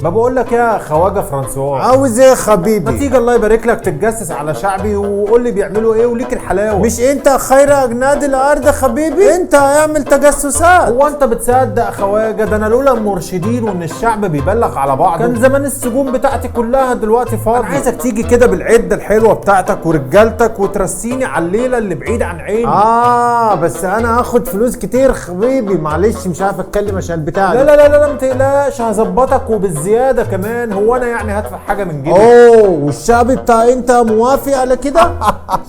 ما بقول لك يا خواجه فرانسوا، عاوز ايه يا ما حبيبي؟ تيجي الله يبارك لك تتجسس على شعبي وقول لي بيعملوا ايه وليك الحلاوه. مش انت خير اجناد الارض يا حبيبي؟ انت اعمل تجسسات. هو انت بتصدق خواجه؟ ده انا لولا المرشدين وان الشعب بيبلغ على بعض كان زمان السجون بتاعتي كلها دلوقتي فاضيه. انا عايزك تيجي كده بالعده الحلوه بتاعتك ورجالتك وترسيني على الليله اللي بعيده عن عيني. بس انا هاخد فلوس كتير حبيبي، معلش مش عارف اتكلم عشان البتاع لا ده. لا لا لا ما تقلقش، هظبطك وبالزياده كمان. هو انا يعني هدفع حاجه من جيبي؟ والشعب بتاع انت موافق على كده؟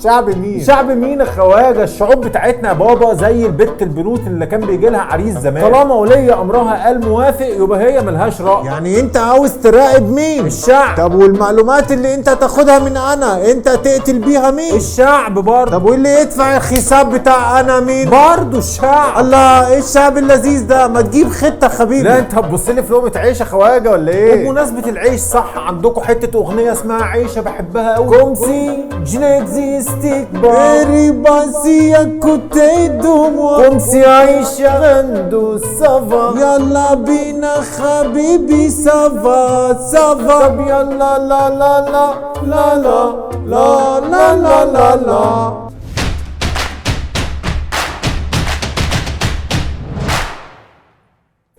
شعب مين؟ شعب مين يا خواجه؟ الشعوب بتاعتنا يا بابا زي البت البنوت اللي كان بيجي لها عريس زمان، طالما ولي امرها قال موافق يبقى هي ملهاش راي. يعني انت عاوز تراقب مين؟ الشعب. طب والمعلومات اللي انت تاخدها من انا انت تقتل بيها مين؟ الشعب برضه. طب واللي يدفع الحساب بتاع انا مين؟ برضه الشعب. الله، ايه الشعب اللذيذ ده؟ ما تجيب خطه حبيبي. لا انت هتبص لي في لقمه عيش يا خواجه ولا ايه؟ وبمناسبه العيش، صح عندكم حته اغنيه اسمها عيشه بحبها قوي؟ كومسي جنكزيستيك ريباسيا كوتيدو كومسي عيشه غندو سافا. يلا بينا حبيبي سافا سافا. طب يلا لا لا لا لا لا لا لا لا لا لا.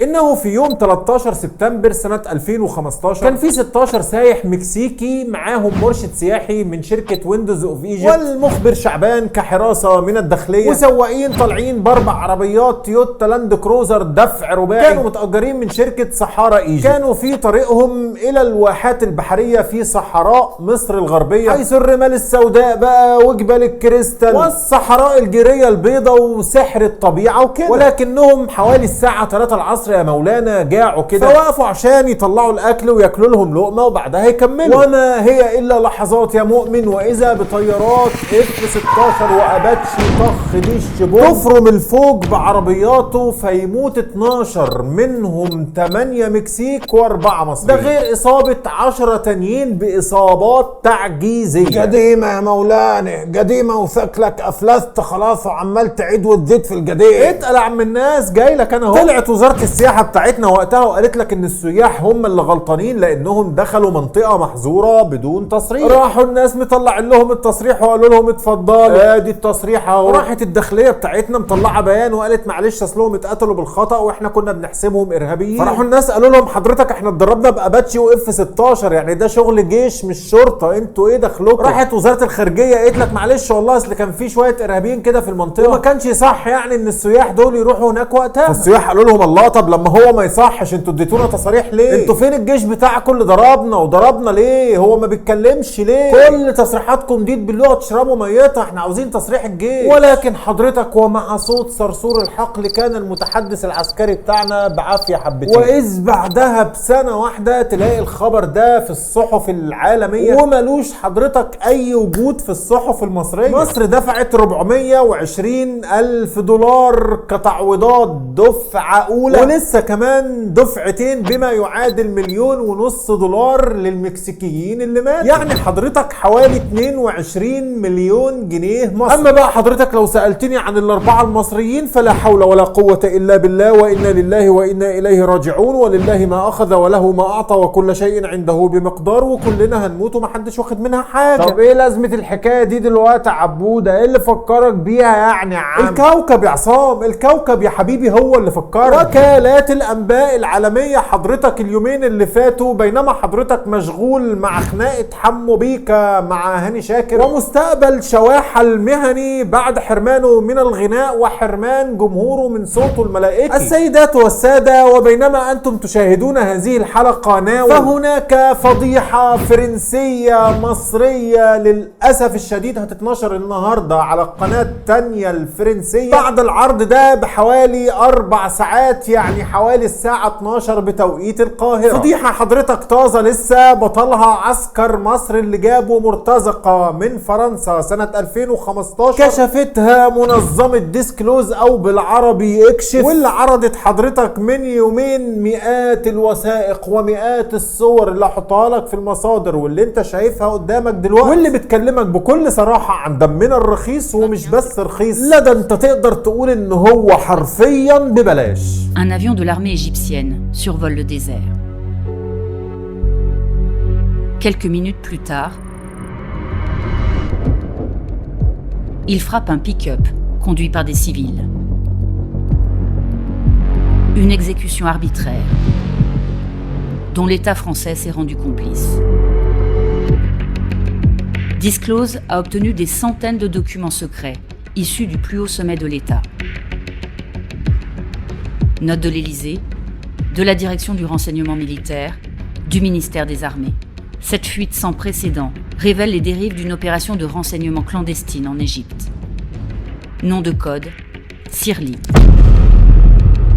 إنه في يوم 13 سبتمبر سنة 2015 كان في 16 سايح مكسيكي معاهم مرشد سياحي من شركة ويندوز اوف ايجيبت والمخبر شعبان كحراسة من الداخلية، وسواقين طالعين باربع عربيات تويوتا لاند كروزر دفع رباعي كانوا متأجرين من شركة صحارى ايجيبت. كانوا في طريقهم إلى الواحات البحرية في صحراء مصر الغربية، حيث الرمال السوداء بقى وجبال الكريستال والصحراء الجيرية البيضاء وسحر الطبيعة وكده. ولكنهم حوالي الساعة 3 العصر يا مولانا جاعوا كده، فوقفوا عشان يطلعوا الاكل وياكلوا لهم لقمه وبعدها يكملوا. وما هي الا لحظات يا مؤمن، واذا بطيارات F-16 واباتشي طخ ديش بوم تفرم الفوق بعربياته فيموت 12 منهم 8 مكسيك و4 مصريين، ده غير اصابه 10 تانيين باصابات تعجيزيه. قديمة يا مولانا قديمة، وثقلك افلست خلاص وعمال تعيد وتزيد في القديم. اتقل يا عم الناس، جاي لك انا اهو. طلعت وزاره السياحه بتاعتنا وقتها وقالت لك ان السياح هم اللي غلطانين لانهم دخلوا منطقه محظوره بدون تصريح. راحوا الناس مطلعين لهم التصريح وقالوا لهم اتفضلوا ادي التصريح اهو. راحت الداخليه بتاعتنا مطلعه بيان وقالت معلش اصلهم اتقتلوا بالخطا واحنا كنا بنحسبهم ارهابيين. فراحوا الناس قالوا لهم حضرتك احنا اتدربنا باباتشي وF-16 يعني ده شغل جيش مش شرطه، انتوا ايه دخلكم؟ راحت وزاره الخارجيه قالت لك معلش والله اصل كان في شويه ارهابيين كده في المنطقه وما كانش صح يعني ان السياح دول يروحوا هناك وقتها. فالسياح قالوا لهم الله طب لما هو ما يصحش انتوا اديتونا تصاريح ليه؟ انتوا فين الجيش بتاعكم اللي ضربنا وضربنا ليه؟ هو ما بيتكلمش ليه؟ كل تصريحاتكم دي تبلوها تشربوا ميتها، احنا عاوزين تصريح الجيش. ولكن حضرتك ومع صوت صرصور الحقل كان المتحدث العسكري بتاعنا بعافيه حبتين، واذ بعدها بسنه واحده تلاقي الخبر ده في الصحف العالميه وملوش حضرتك اي وجود في الصحف المصريه. مصر دفعت 420 ألف دولار كتعويضات دفعه اولى، ولسه كمان دفعتين بما يعادل 1.5 مليون دولار للمكسيكيين اللي ماتوا، يعني حضرتك حوالي 22 مليون جنيه مصري. اما بقى حضرتك لو سألتني عن الاربعة المصريين فلا حول ولا قوة الا بالله، وانا لله وانا اليه راجعون، ولله ما اخذ وله ما اعطى وكل شيء عنده بمقدار، وكلنا هنموت ومحدش واخد منها حاجة. طب ايه لازمة الحكاية دي دلوقتي يا عبودة؟ ايه اللي فكرك بيها يعني يا عم؟ الكوكب يا عصام، الكوكب يا حبيبي هو اللي فكرك. وكالات الانباء العالمية حضرتك اليومين اللي فاتوا بينما حضرتك مشغول مع خناقة حمو بيكا مع هاني شاكر ومستقبل شواحة المهني بعد حرمانه من الغناء وحرمان جمهوره من صوته الملائكي. السيدات والسادة، وبينما انتم تشاهدون هذه الحلقة ناو فهناك فضيحة فرنسية مصرية للأسف الشديد هتتنشر النهاردة على القناة التانية الفرنسية بعد العرض ده بحوالي 4 ساعات، يعني حوالي الساعة 12 بتوقيت القاهرة. فضيحة حضرتك طازة لسه، بطلها عسكر مصر اللي جابوا مرتزقة من فرنسا سنة 2015 كشفتها منظمة ديسكلوز او بالعربي اكشف، واللي عرضت حضرتك من يومين مئات الوثائق ومئات الصور اللي هحطها لك في المصادر واللي انت شايفها قدامك دلوقتي، واللي بتكلمك بكل صراحة عن دمنا الرخيص، ومش بس رخيص، لا ده انت تقدر تقول ان هو حرفيا ببلاش. Un avion de l'armée égyptienne survole le désert. Quelques minutes plus tard, il frappe un pick-up conduit par des civils. Une exécution arbitraire dont l'État français s'est rendu complice. Disclose a obtenu des centaines de documents secrets issus du plus haut sommet de l'État. Notes de l'Élysée, de la direction du renseignement militaire, du ministère des Armées. Cette fuite sans précédent révèle les dérives d'une opération de renseignement clandestine en Égypte. Nom de code, Sirli.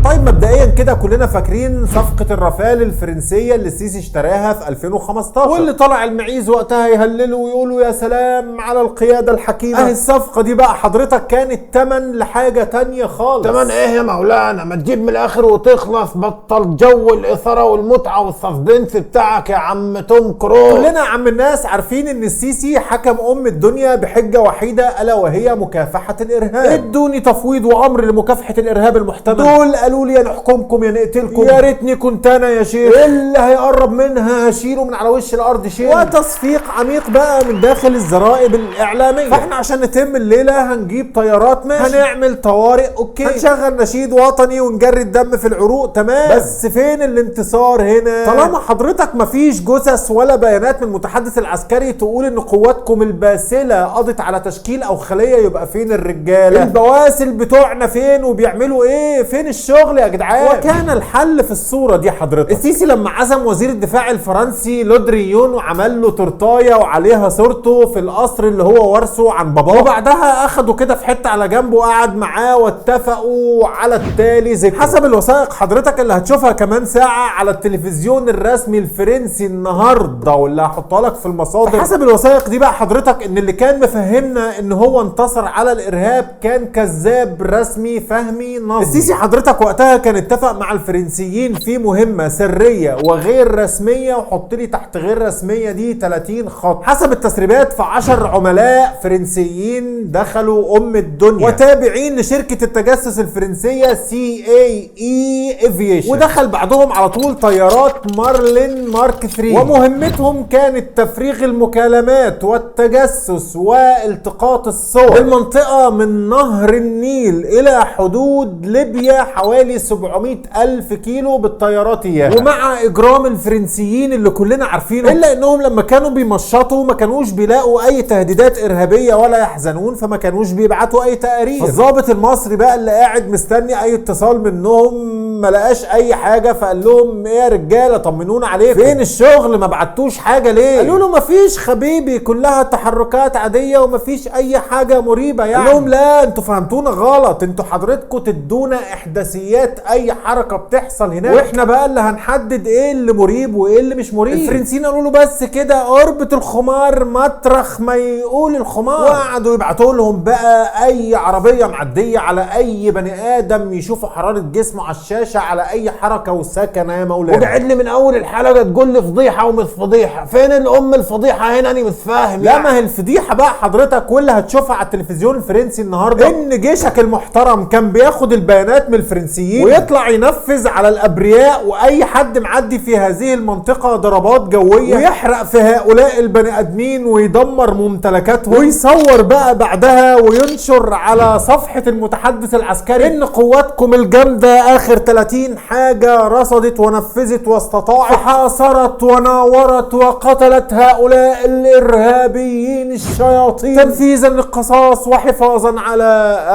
طيب مبدئيا كده كلنا فاكرين صفقة الرافال الفرنسية اللي السيسي اشتراها في 2015 واللي طلع المعيز وقتها يهللوا ويقولوا يا سلام على القيادة الحكيمة. اهي الصفقة دي بقى حضرتك كانت تمن لحاجة تانية خالص. تمن ايه يا مولانا؟ ما تجيب من الاخر وتخلص، بطل جو الاثارة والمتعة والسسبنس بتاعك يا عم توم كروز. كلنا يا عم الناس عارفين ان السيسي حكم الدنيا بحجة وحيدة الا وهي مكافحة الارهاب. ادوني تفويض وامر لمكافحة الارهاب المحتمل. دول قالوا لي يا نحكمكم يا نقتلكم، يا ريتني كنت انا يا شيخ، اللي هيقرب منها هشيله من على وش الارض شيل. وتصفيق عميق بقى من داخل الزرائب الاعلاميه. فاحنا عشان نتم الليله هنجيب طيارات ماشي، هنعمل طوارئ اوكي، هنشغل نشيد وطني ونجري الدم في العروق تمام، بس فين الانتصار هنا؟ طالما حضرتك مفيش جثث ولا بيانات من المتحدث العسكري تقول ان قواتكم الباسله قضت على تشكيل او خليه، يبقى فين الرجاله؟ البواسل بتوعنا فين وبيعملوا ايه؟ فين الشغل يا جدعان؟ وكان الحل في الصوره دي حضرتك. السيسي لما عزم وزير الدفاع الفرنسي لودريون وعمل له تورتايه وعليها صورته في القصر اللي هو ورثه عن باباه، وبعدها اخدوا كده في حته على جنبه وقعد معاه واتفقوا على التالي ذكر. حسب الوثائق حضرتك اللي هتشوفها كمان ساعه على التلفزيون الرسمي الفرنسي النهارده واللي هحطها لك في المصادر، حسب الوثائق دي بقى حضرتك ان اللي كان مفهمنا ان هو انتصر على الارهاب كان كذاب رسمي فهمي نظري. السيسي حضرتك وقتها كان اتفق مع الفرنسيين في مهمة سرية وغير رسمية، وحط لي تحت غير رسمية دي 30 خط. حسب التسريبات في 10 عملاء فرنسيين دخلوا الدنيا وتابعين لشركة التجسس الفرنسية CAE Aviation، ودخل بعدهم على طول طيارات مارلين مارك 3، ومهمتهم كانت تفريغ المكالمات والتجسس والتقاط الصور بالمنطقة من نهر النيل إلى حدود ليبيا حوالي 700,000 كيلو بالطيارات اياها، ومع اجرام الفرنسيين اللي كلنا عارفينه، الا انهم لما كانوا بيمشطوا ما كانوش بيلاقوا اي تهديدات ارهابيه ولا يحزنون، فما كانوش بيبعتوا اي تقارير. الضابط المصري بقى اللي قاعد مستني اي اتصال منهم ما لقاش اي حاجه، فقال لهم ايه يا رجاله طمنونا عليكم، فين الشغل؟ ما بعتوش حاجه ليه؟ قالوا له مفيش حبيبي، كلها تحركات عاديه ومفيش اي حاجه مريبه يعني. قال لهم لا انتوا فهمتونا غلط، انتوا حضرتكم تدونا احداثيات اي حركه بتحصل هناك واحنا بقى اللي هنحدد ايه اللي مريب وايه اللي مش مريب. الفرنسيين قالوا له بس كده اربط الخمار مطرح ما يقول الخمار، وقعدوا يبعتوا لهم بقى اي عربيه معديه على اي بني ادم يشوفوا حراره جسمه على الشاشه على اي حركه وسكنه يا مولانا. وقعد لي من اول الحلقه تقول لي فضيحه ومش فضيحه، فين الام الفضيحه هنا؟ انا مش فاهم لا يعني. ما هي الفضيحه بقى حضرتك واللي هتشوفها على التلفزيون الفرنسي النهارده ان جيشك المحترم كان بياخد البيانات من الفرنسيين ويطلع ينفذ على الابرياء واي حد معدي في هذه المنطقه ضربات جويه، ويحرق في هؤلاء البني ادمين ويدمر ممتلكاتهم، ويصور بقى بعدها وينشر على صفحه المتحدث العسكري ان قواتكم الجامده اخر 30 حاجه رصدت ونفذت واستطاعت، فحاصرت وناورت وقتلت هؤلاء الارهابيين الشياطين تنفيذا للقصاص وحفاظا على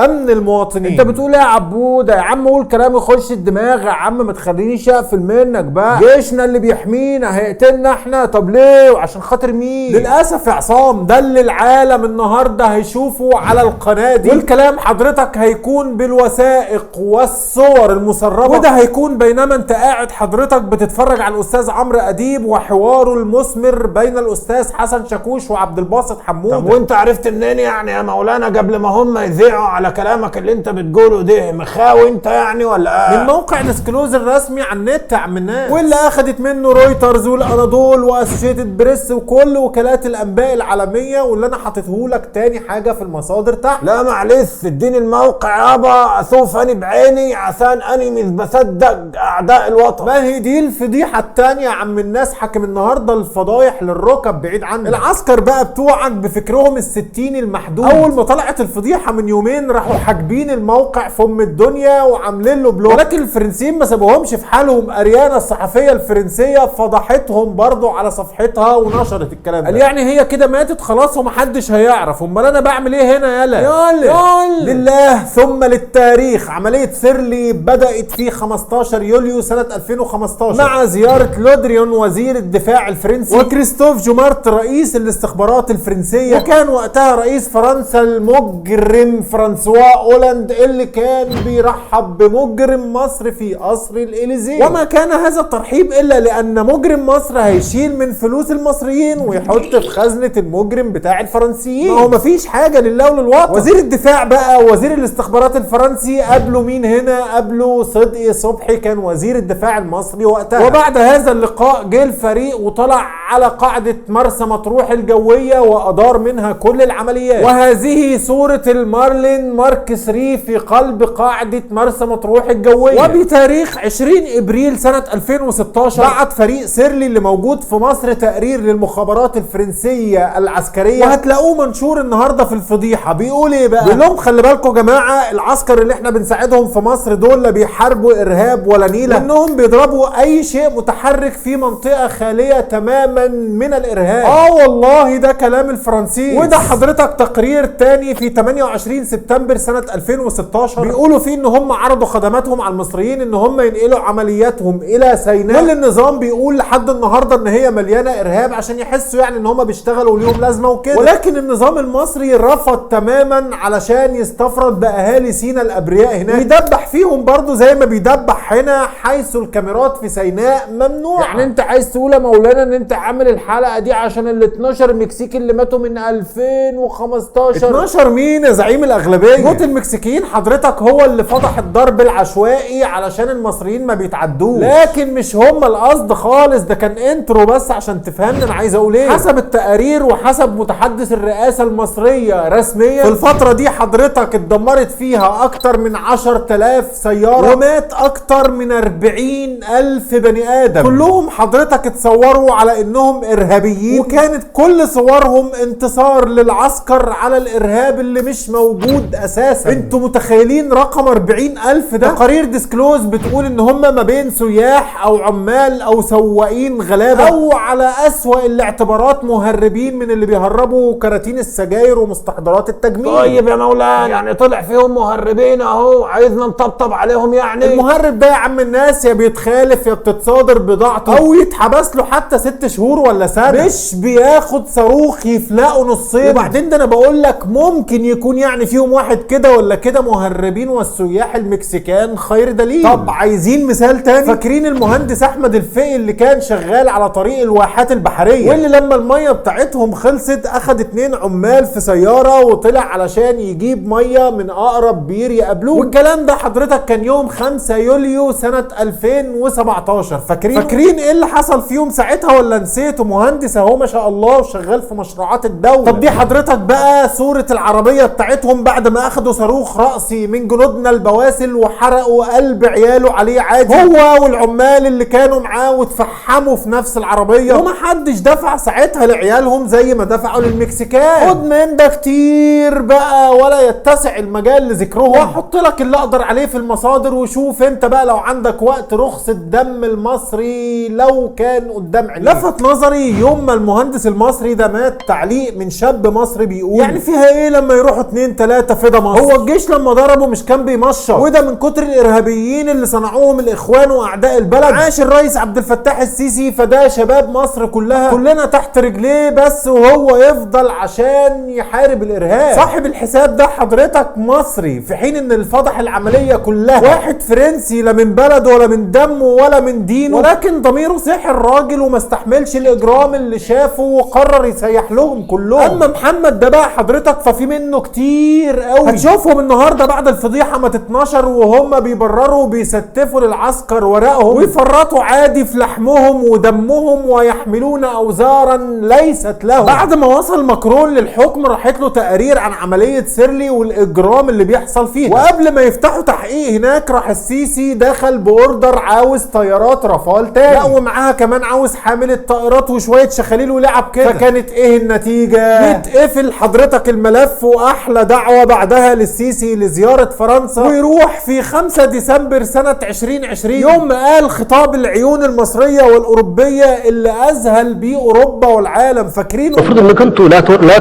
امن المواطنين. انت بتقول ايه يا عبوده؟ يا عم قول كلام يخش الدماغ يا عم، ما تخلينيش اقفل منك بقى. جيشنا اللي بيحمينا هيقتلنا احنا؟ طب ليه وعشان خاطر مين؟ للاسف يا عصام ده اللي العالم النهارده هيشوفه على القناه دي، والكلام حضرتك هيكون بالوثائق والصور المسربه، وده هيكون بينما انت قاعد حضرتك بتتفرج على الاستاذ عمرو اديب وحواره المثمر بين الاستاذ حسن شاكوش وعبد الباسط حموده. طب وانت عرفت منين يعني يا مولانا قبل ما هم يذيعوا على كلامك اللي انت بتقوله ده؟ مخاوي انت يعني يعني ولا ايه؟ من موقع ديسكلوز الرسمي على النت يا عم الناس، واللي اخدت منه رويترز والاناضول واسوشيتد بريس وكل وكالات الانباء العالميه، واللي انا حاطته لك تاني حاجه في المصادر تحت. لا معلش اديني الموقع يابا اشوف اني بعيني عشان اني مش بصدق اعداء الوطن. ما هي دي الفضيحه التانيه يا عم الناس، حاكم النهارده الفضايح للركب بعيد عنك. العسكر بقى بتوعك بفكرهم الستين المحدود، اول ما طلعت الفضيحه من يومين راحوا حاجبين الموقع في ام الدنيا وعاملين له بلوك، ولكن الفرنسيين ما سابوهمش في حالهم. اريانا الصحفيه الفرنسيه فضحتهم برضو على صفحتها ونشرت الكلام ده. قال يعني هي كده ماتت خلاص ومحدش هيعرف، امال انا بعمل ايه هنا؟ يلا لله ثم للتاريخ. عمليه سيرلي بدات في 15 يوليو سنه 2015 مع زياره لودريون وزير الدفاع الفرنسي وكريستوف جومارت رئيس الاستخبارات الفرنسيه، وكان وقتها رئيس فرنسا المجرم فرانسوا اولاند اللي كان بيرحب بمجرم مصر في قصر الإليزيه. وما كان هذا الترحيب الا لان مجرم مصر هيشيل من فلوس المصريين ويحط في خزنه المجرم بتاع الفرنسيين. ما هو مفيش حاجه لله وللوطن. وزير الدفاع بقى وزير الاستخبارات الفرنسي قابلوا مين هنا؟ قابلوا صدقي صبحي كان وزير الدفاع المصري وقتها. وبعد هذا اللقاء جه الفريق وطلع على قاعده مرسى مطروح الجويه وادار منها كل العمليات. وهذه صوره المارلين مارك 3 في قلب قاعده مرسى مطروح الجويه. وبتاريخ 20 ابريل سنه 2016 بعت فريق سيرلي اللي موجود في مصر تقرير للمخابرات الفرنسيه العسكريه، وهتلاقوه منشور النهارده في الفضيحه. بيقول ايه بقى؟ بيقول لهم خلي بالكم يا جماعه، العسكر اللي احنا بنساعدهم في مصر دول لا بيحاربوا ارهاب ولا نيله، لانهم بيضربوا اي شيء متحرك في منطقه خاليه تماما من الارهاب. والله ده كلام الفرنسيين. وده حضرتك تقرير تاني في 28 سبتمبر سنه 2016 بيقولوا فيه ان هم عرضوا خدماتهم على المصريين ان هم ينقلوا عملياتهم الى سيناء، واللي النظام بيقول لحد النهارده ان هي مليانه ارهاب عشان يحسوا يعني ان هم بيشتغلوا وليهم لازمه وكده. ولكن النظام المصري رفض تماما علشان يستفرد باهالي سيناء الابرياء هناك ويدبح فيهم برضو زي ما بيدبح هنا، حيث الكاميرات في سيناء ممنوعه. يعني انت عايز تقول يا مولانا ان انت عامل الحلقه دي عشان ال 12 مكسيكي اللي ماتوا من 2015؟ 12 مين يا زعيم الاغلبيه؟ موت المكسيكيين حضرتك هو اللي فضح الضرب العشوائي علشان المصريين ما بيتعدوش، لكن مش هم القصد خالص، ده كان انترو بس عشان تفهمني انا عايز اقول ايه. حسب التقارير وحسب متحدث الرئاسه المصريه رسميا في الفتره دي حضرتك اتدمرت فيها اكتر من 10,000 سياره ومات اكتر من 40,000 بني ادم، كلهم حضرتك اتصوروا على انهم ارهابيين، وكانت كل صورهم انتصار للعسكر على الارهاب اللي مش موجود اساسا. انتوا متخيلين رقم 40,000 ده؟ تقارير ديسكلوز بتقول ان هم ما بين سياح او عمال او سواقين غلابه او على اسوأ الاعتبارات مهربين من اللي بيهربوا كراتين السجاير ومستحضرات التجميل. طيب يا مولانا يعني طلع فيهم مهربين اهو، عايزنا نطبطب عليهم يعني؟ المهرب ده يا عم الناس يا بيتخالف يا بتتصادر بضاعته او يتحبس له حتى 6 شهور ولا سنه، مش بياخد صاروخ يفلقه نصين. وبعدين ده انا بقول لك ممكن يكون يعني فيهم واحد كده ولا كده مهربين، والسياح المكسيكان خير دليل. طب عايزين مثال تاني؟ فاكرين المهندس احمد الفقي اللي كان شغال على طريق الواحات البحريه، واللي لما الميه بتاعتهم خلصت اخد 2 عمال في سياره وطلع علشان يجيب ميه من اقرب بير يقابلوه، والكلام ده حضرتك كان يوم 5 يوليو سنه 2017. فاكرين ايه اللي حصل فيهم ساعتها ولا نسيتوا؟ مهندس اهو ما شاء الله وشغال في مشروعات الدوله. طب دي حضرتك بقى صوره العربيه بتاعتهم بعد ما اخدوا صاروخ راسي من جنودنا البواسل وحرقوا قلب عياله عليه عادي، هو والعمال اللي كانوا معاه، واتفحموا في نفس العربيه، ومحدش دفع ساعتها لعيالهم زي ما دفعوا للمكسيكان. خد من ده كتير بقى ولا يتسع المجال لذكرهم، واحط لك اللي اقدر عليه في المصادر، وشوف انت بقى لو عندك وقت رخص الدم المصري لو كان قدام عينيك. لفت نظري يوم ما المهندس المصري ده مات تعليق من شاب مصري بيقول يعني فيها ايه لما يروحوا 2 3 فدا مصر؟ هو الجيش لما ضربه مش كان بيمشر؟ وده من كتر الارهابيين اللي صنعوهم الاخوان واعداء البلد. عاش الرئيس عبد الفتاح السيسي فده شباب مصر كلنا تحت رجليه بس، وهو يفضل عشان يحارب الارهاب. صاحب الحساب ده حضرتك مصري، في حين ان الفضح العمليه كلها واحد فرنسي لا من بلده ولا من دمه ولا من دينه، ولكن ضميره صحي الراجل وما استحملش ينساش الاجرام اللي شافه وقرر يسيح لهم كلهم. اما محمد ده بقى حضرتك ففي منه كتير قوي، هتشوفهم النهارده بعد الفضيحه ما تتنشر وهم بيبرروا وبيستفوا للعسكر ورقهم ويفرطوا عادي في لحمهم ودمهم ويحملون اوزارا ليست لهم. بعد ما وصل ماكرون للحكم راحت له تقارير عن عمليه سيرلي والاجرام اللي بيحصل فيها، وقبل ما يفتحوا تحقيق هناك راح السيسي دخل باوردر عاوز طيارات رافال تاني، لا ومعاها كمان عاوز حامله طائرات وشويه شخاليل ولعب كده. فكانت ايه النتيجه؟ يتقفل حضرتك الملف واحلى دعوه بعدها للسيسي لزياره فرنسا، ويروح في 5 ديسمبر سنه 2020 يوم ما قال خطاب العيون المصريه والاوروبيه اللي اذهل بيه اوروبا والعالم. فاكرين المفروض انكم انتوا لا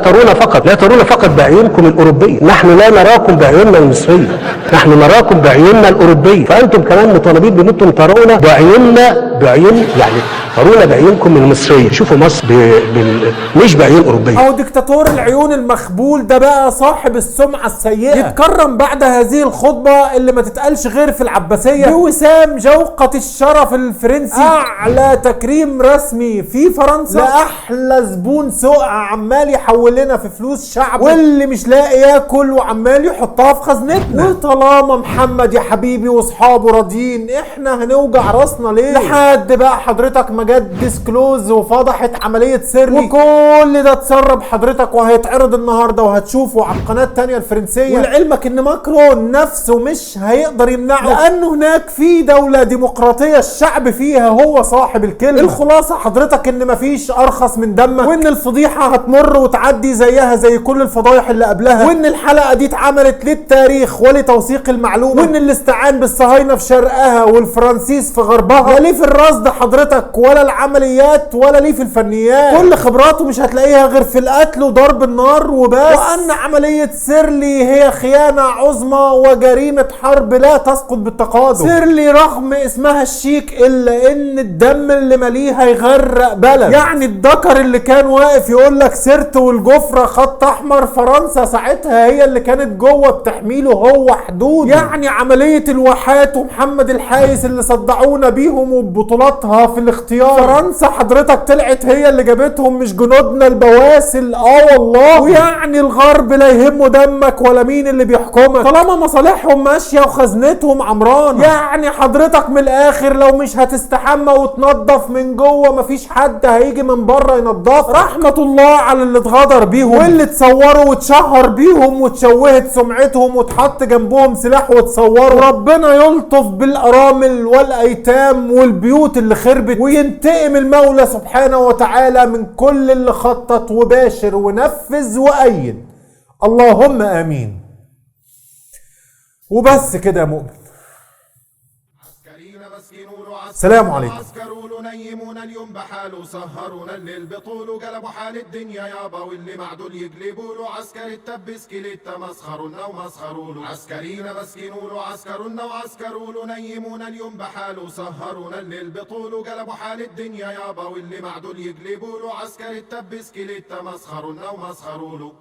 ترون فقط بعيونكم الاوروبيه، نحن لا نراكم بعيوننا المصريه، نحن نراكم بعيوننا الاوروبيه، فانتم كمان مطالبين بانكم ترون بعيون يعني ترون بعيونكم المصريه، شوفوا مصر مش بعيون اوروبيه. او ديكتاتور العيون المخبول ده بقى صاحب السمعه السيئه يتكرم بعد هذه الخطبه اللي ما تتقالش غير في العباسيه بوسام جوقة الشرف الفرنسي، اعلى تكريم رسمي في فرنسا لاحلى زبون سوق عمال يحول لنا في فلوس شعب واللي مش لاقي ياكل وعمال يحطها في خزنتنا. وطالما محمد يا حبيبي واصحابه راضيين احنا هنوجع راسنا ليه؟ لحد بقى حضرتك ما جت ديسكلوز وفضحت عمليه سيرلي، وكل ده اتسرب حضرتك وهيتعرض النهارده وهتشوفه على القناه الثانيه الفرنسيه. ولعلمك ان ماكرون نفسه مش هيقدر يمنعه لانه هناك في دوله ديمقراطيه الشعب فيها هو صاحب الكلمه. الخلاصه حضرتك ان مفيش ارخص من دمك، وان الفضيحه هتمر وتعدي زيها زي كل الفضايح اللي قبلها، وان الحلقه دي اتعملت للتاريخ ولتوثيق المعلومه، وان اللي استعان بالصهاينه في شرقها والفرنسيس في غربها لا ليه في الرصد حضرتك ولا العمليات ولا ليه في الفنيات، كل خبراته مش هتلاقيها غير في القتل وضرب النار وبس. وان عمليه سيرلي هي خيانه عظمى وجريمه حرب لا تسقط بالتقادم. سيرلي رغم اسمها الشيك الا ان الدم اللي ماليه هيغرق بلد، يعني الدكر اللي كان واقف يقول لك سيرت والجفره خط احمر، فرنسا ساعتها هي اللي كانت جوه بتحميله هو حدود. يعني عمليه الواحات ومحمد الحايس اللي صدعونا بيهم وببطولاتها في الاختيار، فرنسا حضرتك طلعت هي اللي جابتهم مش جنودنا البواسل. والله. ويعني الغرب لا يهمه دمك ولا مين اللي بيحكمك طالما مصالحهم ماشيه وخزنتهم عمران. يعني حضرتك من الاخر لو مش هتستحمى وتنظف من جوه مفيش حد هيجي من بره ينظف. رحمه الله على اللي اتغدر بيهم واللي اتصوروا واتشهر بيهم واتشوهت سمعتهم واتحط جنبهم سلاح وتصوروا. ربنا يلطف بالارامل والايتام والبيوت اللي خربت، وينتقم المولى سبحانه وتعالى من كل اللي خطط وباشر ونفذ وأيد. اللهم آمين. وبس كده يا مؤمن. السلام عليكم. نيمون اليوم بحاله سهرونا الليل بطوله قلبوا حال الدنيا يابا واللي معدول يقلبوا له عسكر التبس كليتا مسخرونا ومسخروا له عسكرينا مسكينوا له عسكرونا وعسكروا له نيمون اليوم بحاله سهرونا الليل بطوله قلبوا حال الدنيا يابا واللي معدول يقلبوا له عسكر التبس كليتا مسخرونا ومسخروا له.